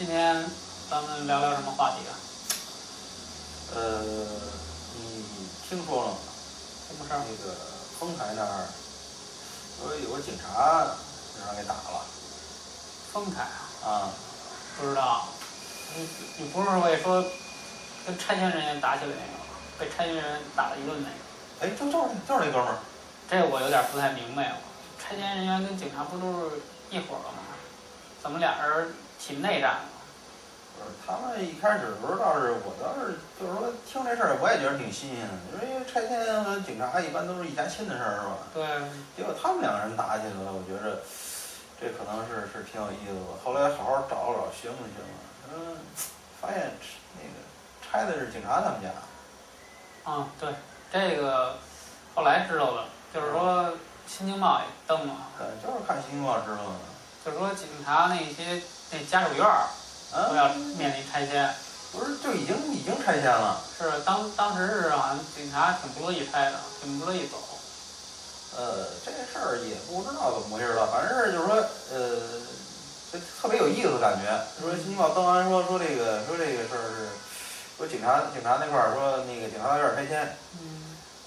今天咱们聊聊什么话题啊？你听说了吗？什么事儿？那个丰台那儿说有个警察让人给打了。丰台啊？啊，不知道。你不是我也说跟拆迁人员打起来那个，被拆迁人员打了一顿那个？哎，就是那哥们儿。这我有点不太明白了。拆迁人员跟警察不都是一伙儿的吗？怎么俩人起内战了？不是，他们一开始不是我倒是就是说听这事儿我也觉得挺新鲜的，就是因为拆迁和警察一般都是一家亲的事儿，是吧？对。结果他们两个人打起来了，我觉着这可能是挺有意思的。后来好好找了找，询问询问，发现那个拆的是警察他们家。对，这个后来知道了，就是说《新京报》也登了。对，就是看《新京报》知道的。就是说警察那家属院儿都要面临拆迁。不是，就已经拆迁了。是当时是好像警察挺不乐意拆的，挺不乐意走。这事儿也不知道怎么回事了，反正是就是说，这特别有意思的感觉。说《新京报》登完说这个事儿是，说警察那块儿说那个警察大院拆迁。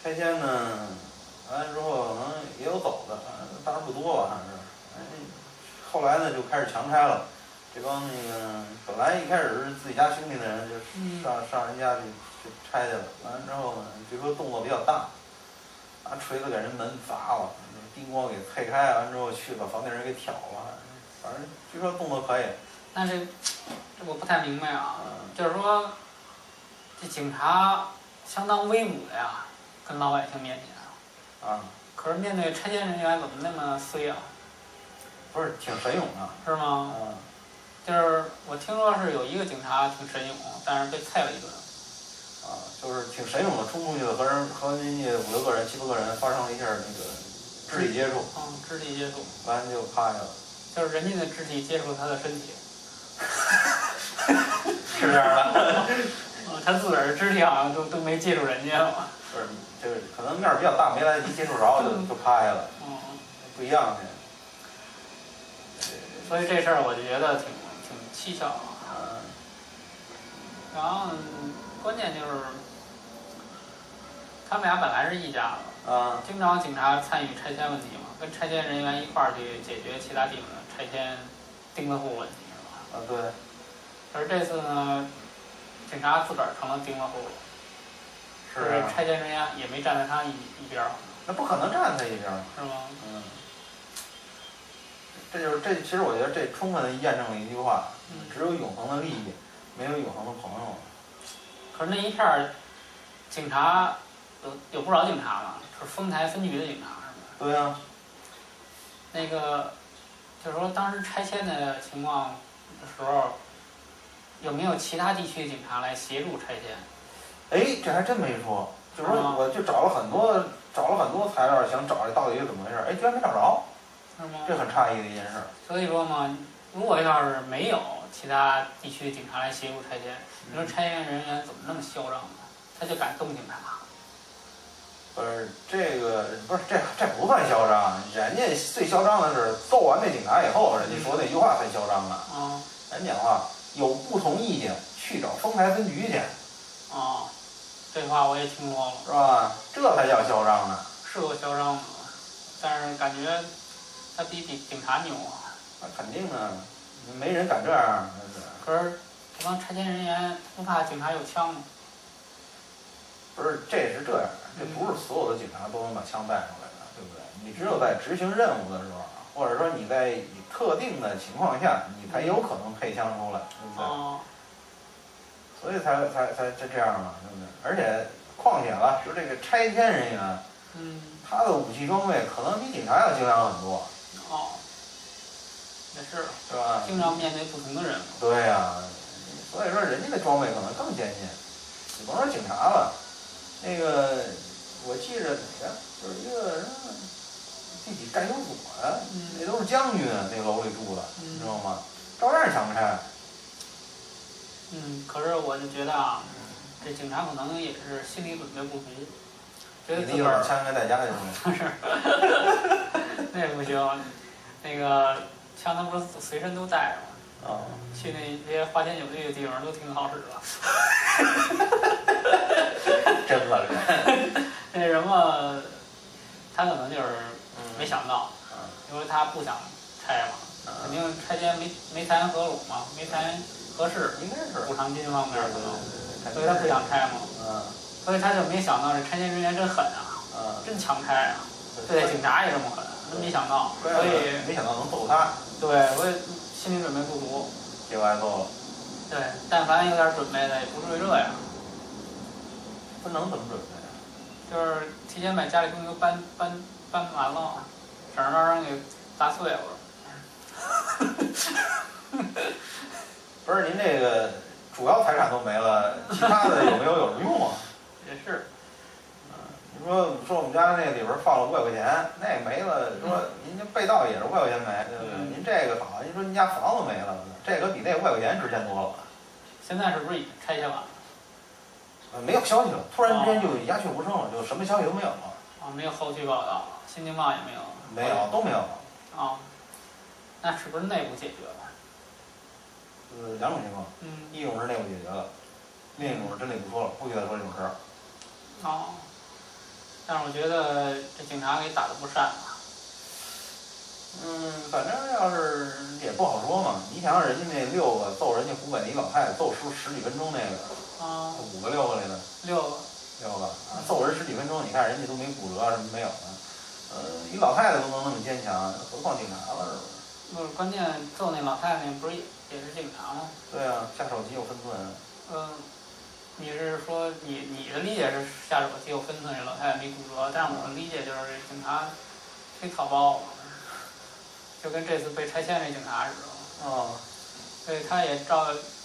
拆迁呢，完了之后可能也有走的，当然不多吧，反正是。后来呢就开始强拆了。这帮那个本来一开始是自己家兄弟的人，就上人家去拆去了。完了之后呢，据说动作比较大，拿锤子给人门砸了，叮咣给碎开，完之后去把房顶人给挑了。反正据说动作可以。那这我不太明白啊，就是说这警察相当威武的呀，跟老百姓面前啊。可是面对拆迁人员怎么那么衰啊？不是挺神勇的。是吗？就是我听说是有一个警察挺神勇，但是被菜了一顿。就是挺神勇的，冲出去了，和人家5、6个人、7、8个人发生了一下那个肢体接触。肢体接触。完就趴下了。就是人家的肢体接触他的身体。是这样的。他自个儿的肢体好像都没接触人家了。不是，这个可能面儿比较大，没来得及接触着就趴下了。不一样的。所以这事儿我就觉得挺蹊跷的。然后关键就是他们俩本来是一家子，经常警察参与拆迁问题嘛，跟拆迁人员一块儿去解决其他地方的拆迁钉子户问题，是吧？对。可是这次呢，警察自个儿成了钉子户，是拆迁人员也没站在他一边儿。那不可能站在他一边儿。是吗？这其实我觉得这充分的验证了一句话：只有永恒的利益，没有永恒的朋友。可是那一片儿警察有不少警察嘛，是丰台分局的警察，是吧？对呀。那个就是说当时拆迁的情况的时候，有没有其他地区的警察来协助拆迁？这还真没说。就是说，我就找了很多材料，想找这到底是怎么回事，居然没找着。是吗？这很诧异的一件事。所以说嘛，如果要是没有其他地区的警察来协助拆迁，你说拆迁人员怎么那么嚣张呢？他就敢动警察？不是这个，不是这不算嚣张，人家最嚣张的是揍完那警察以后，人家说那句话才嚣张呢。人讲话有不同意见去找丰台分局去。这话我也听说了，是吧？这才叫嚣张呢。是够嚣张的，但是感觉他比警察牛啊。那肯定的，没人敢这样。可是这帮拆迁人员不怕警察有枪吗？不是，这是这样的，这不是所有的警察都能把枪带出来的，对不对？你只有在执行任务的时候，或者说你在特定的情况下，你才有可能配枪出来，对不对？所以才这样嘛，对不对？而且况且了，就这个拆迁人员，他的武器装备可能比警察要精良很多。也是，是吧？经常面对不同的人。对呀，所以说人家的装备可能更坚劲。你甭说警察了，那个我记着哪个，就是一个什么第几战友所呀，那都是将军那楼里住的，你知道吗？照样强拆。可是我就觉得啊，这警察可能也是心理准备不足，觉得自个儿枪应该带家里不是，那不行，那个枪他不是随身都带着吗？哦。去那些花天酒地的地方都挺好使的。真恶心。那什么，他可能就是没想到，因为他不想拆嘛，肯定拆迁没谈合拢嘛，没谈合适，应该是补偿金方面可能，所以他不想拆嘛。所以他就没想到这拆迁人员真狠啊，真强拆啊，对警察也这么狠，真没想到，所以没想到能揍他。对，我也心理准备不足，结果挨揍了。对，但凡有点准备的，也不至于这样。不能怎么准备？就是提前把家里东西都搬完了，省着让人给砸碎了。不是您这个主要财产都没了，其他的有没有什么用啊？也是。你说我们家那里边放了500块钱，那没了，说您这被盗也是500块钱没，对不对？您这个好，您说您家房子没了，这个比那500块钱值钱多了。现在是不是已经拆迁完了？没有消息了，突然之间就鸦雀无声了，就什么消息都没有了。没有后续报道，新京报也没有。没有，都没有。那是不是内部解决了？两种情况，一种是内部解决了，另一种是真的不说了，不许再说这种事儿。但是我觉得这警察给打得不善啊。反正要是也不好说嘛。你想想人家那6个揍人家湖北那一老太太，揍10几分钟那个，5个6个来的，6个揍人10几分钟，你看人家都没骨折什么没有的，一老太太都能那么坚强，何况警察了是不是？不是，关键揍那老太太不是也是警察吗？对啊，下手极有分寸。你是说你的理解是下手极有分寸，这老太太没骨折，但是我的理解就是警察忒草包了，就跟这次被拆迁这警察似的。对，他也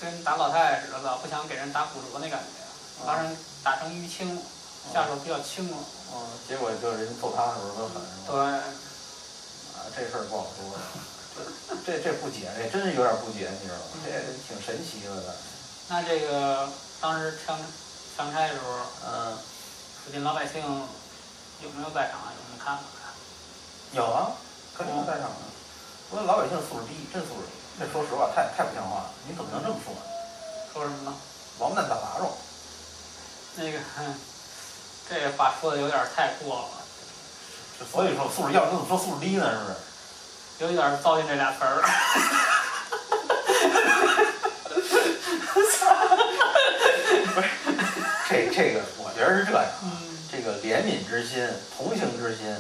跟打老太太似的，老不想给人打骨折那感觉，把人打成淤青，下手比较轻了。结果就是人揍他的时候都狠是吧？对。这事儿不好说。这不解，这真是有点不解，你知道吗？这挺神奇的。那这个当时强拆的时候，附近老百姓有没有在场？有什么看法？有啊，肯定在场的。不过老百姓素质低，真素质低。这说实话，太不像话了。你怎么能这么说呢？说什么呢？王八蛋打杂种。这话说的有点太过了。所以说素质要怎么说素质低呢？是不是？有点糟践这俩词儿。不是，这个我觉得是这样。这个怜悯之心、同情之心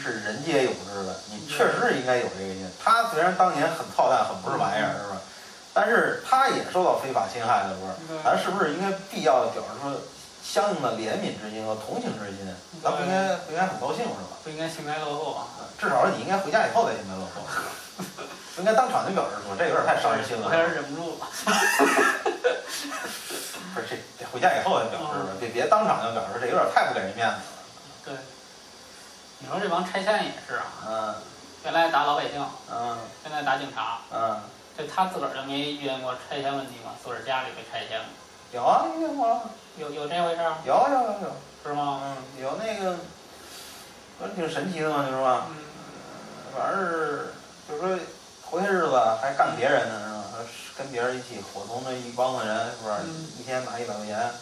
是人皆有之的。你确实应该有这个心。他虽然当年很操蛋、很不是玩意儿，是吧？但是他也受到非法侵害的，不是？咱是不是应该必要表示出相应的怜悯之心和同情之心？咱不应该很高兴，是吧？不应该幸灾乐祸。至少你应该回家以后再幸灾乐祸，不应该当场就表示说，这有点太伤人心了。我有点忍不住了。不是这回家以后再表示，别当场就表示，这有点太不给人面子了。对，你说这帮拆迁也是啊。原来打老百姓，现在打警察，就他自个儿就没遇见过拆迁问题吗？自个儿家里被拆迁了。有啊，遇见过了。有这回事儿？有。是吗？有那个，反正挺神奇的嘛，就是吧？反正是，就是说，头些日子还干别人呢，是吧？跟别人一起伙同着一帮子人，是不是？一天拿100块钱，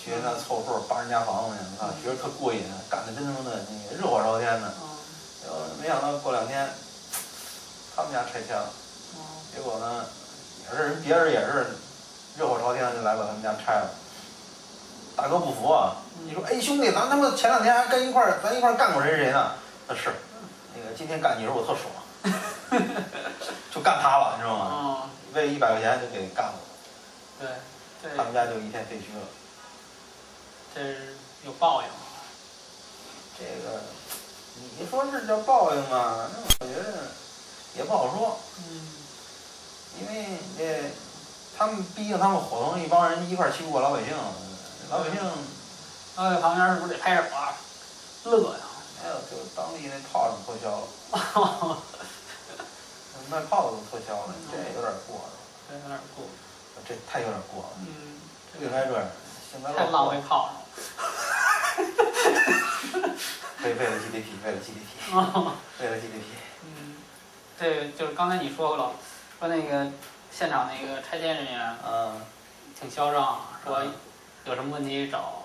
去人家凑数扒人家房子去，觉得特过瘾，干的真他妈的那个热火朝天的。没想到过2天，他们家拆迁了。结果呢，也是别人也是热火朝天就来把他们家拆了。大哥不服啊！你说，哎兄弟，咱他妈前2天还跟咱一块干过谁呢？那是，那个今天干你时候我特爽，就干他了，你知道吗？为100块钱就给干了。对，他们家就一片废墟了。这是有报应。这个，你说是叫报应吗？那我觉得也不好说。因为他们毕竟他们伙同一帮人一块欺负过老百姓，老百姓旁边是不是得拍手啊？乐呀！没有，就当地那炮仗脱销了。卖炮子都脱销了，这有点过了。这有点过。这太有点过了。不应该这样，太浪费炮仗。为了 GDP， 为了 GDP。这就是刚才你说了，说那个现场那个拆迁人员，挺嚣张，说有什么问题找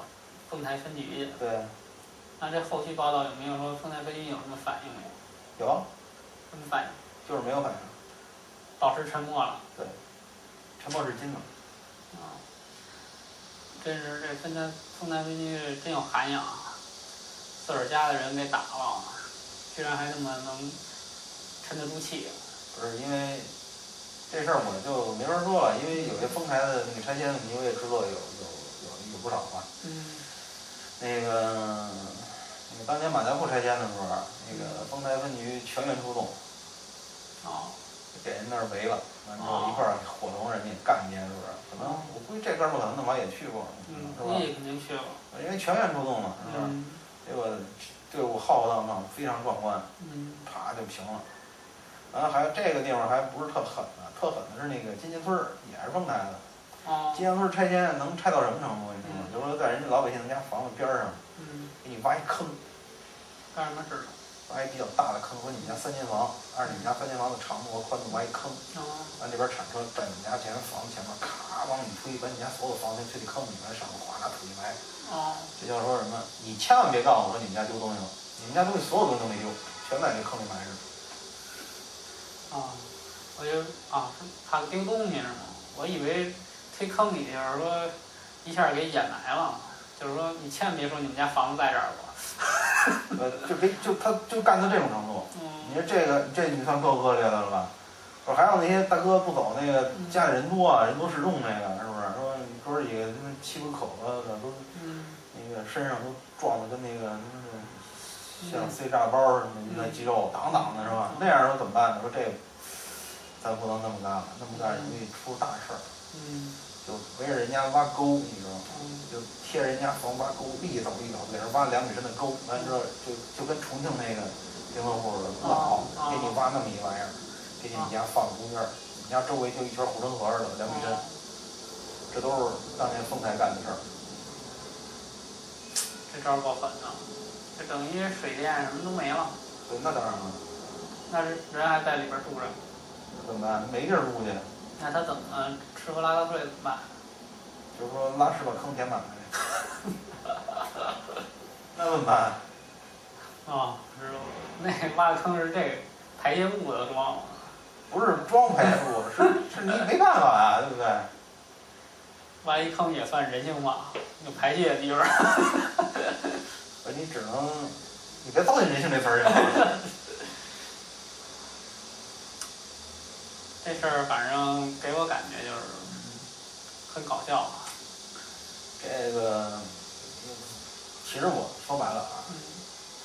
丰台分局去。对。那这后续报道有没有说丰台分局有什么反应没有？有。什么反应？就是没有反应。保持沉默了。对。沉默是金嘛。真是这丰台分局真有涵养，自个儿家的人给打了，居然还那么能沉得住气。不是因为这事儿我就没法说了，因为有些丰台的那个拆迁问题我也知道有不少吧。那个当年马家铺拆迁的时候，那个丰台分局全员出动。给人那儿围了，完之后一块儿伙同人家干去，是不是？可能我估计这哥们儿可能他妈也去过，是吧？也肯定去过。因为全员出动嘛，是吧？结果队伍浩浩荡荡，非常壮观，啪就平了。然后还有这个地方还不是特狠的，特狠的是那个金家村儿，也是丰台的。金家村拆迁能拆到什么程度？你知道吗？就是说在人家老百姓家房子边上，给你挖一坑。干什么事儿？挖一比较大的坑，说你们家3间房，按你们家3间房的长度和宽度挖一坑，完这边铲车在你们家前房子前面咔往里推，把你家所有房子推进坑里面，上面哗拿土一埋。这叫说什么？你千万别告诉我说你们家丢东西了，你们家东西所有东西都没丢，全在这坑里埋着。我就怕丢东西是吗？我以为推坑里就是说一下给掩埋了，就是说你千万别说你们家房子在这儿吧。他就干到这种程度，你说这你算够恶劣的了吧？说还有那些大哥不走，那个家里人多啊，人多势众那个，是不是？说你哥几个七八口子的都，那个身上都撞得跟那个像塞炸包似的，那肌肉挡挡的是吧？那样说怎么办呢？说这咱不能那么干了，那么干容易出大事儿。就围着人家挖沟，你知道吗？就贴着人家房挖沟，一走一走，给人挖2米深的沟，完之后就跟重庆那个丁字户似的，老给你挖那么一玩意儿，给你家放中间，你家周围就一圈护城河似的，2米深，这都是当年丰台干的事儿。这招够狠的，这等于水电什么都没了。对，那当然了。那人还在里边住着。怎么办？没地儿住去。那他怎么吃喝拉撒睡怎么办？就是说拉屎把坑填满呗。那怎么办？知道了。那挖的坑是这个排泄物的装了。不是装排泄物，是你没办法啊，对不对？挖一坑也算人性化，有排泄的地方。你只能，你别糟践人性这词儿行吗？这事儿反正给我感觉就是很搞笑。这个，其实我说白了啊，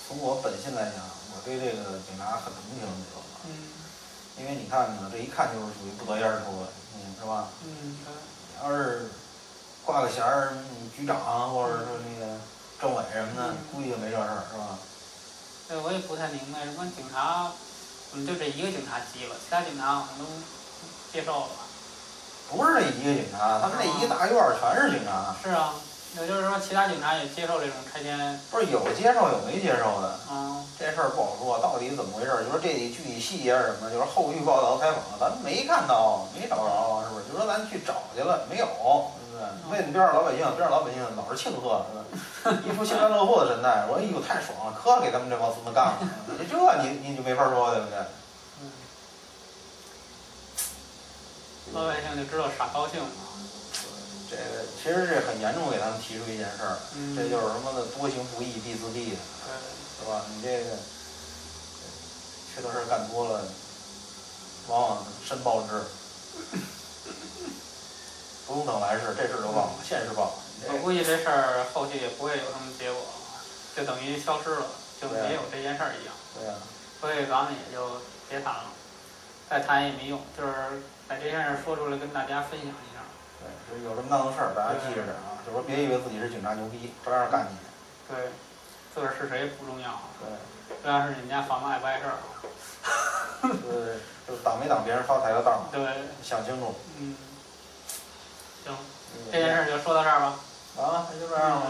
从我本心来讲，我对这个警察很同情，你知道吗？因为你看呢，这一看就是属于不得烟出的，是吧？要是挂个衔儿，你局长或者说那个政委什么的，估计就没这事儿，是吧？对，我也不太明白，什么警察。怎么就这一个警察急了，其他警察好像都接受了吧？不是这一个警察，他们这一个大院全是警察。是啊，也就是说其他警察也接受这种拆迁。不是有接受有没接受的。这事儿不好说，到底怎么回事？就说这具体细节是什么？就是后续报道采访，咱没看到，没找着，是不是？就说咱去找去了，没有，对不对？为了边上老百姓，老是庆贺，是吧？一副幸灾乐祸的神态，说哎呦太爽了，可给他们这帮孙子干了。你就没法说，对不对？老百姓就知道傻高兴了。这个其实是很严重给他们提出一件事儿，这就是什么的多行不义必自毙的，是吧？你这个缺德事儿干多了，往往申报之，不用等来世，这事儿就忘了，现世报。我估计这事儿后续也不会有什么结果，就等于消失了，就没有这件事儿一样。对呀。所以咱们也就别谈了，再谈也没用，就是把这件事说出来跟大家分享一下。对，就是有这么档子事儿，大家记着点啊，就说别以为自己是警察牛逼，照样干你。对，自个儿是谁不重要。对。主要是你们家房子爱不碍事儿。对，就挡没挡别人发财的道。对。想清楚。行，这件事就说到这儿吧。完了，那就这样吧。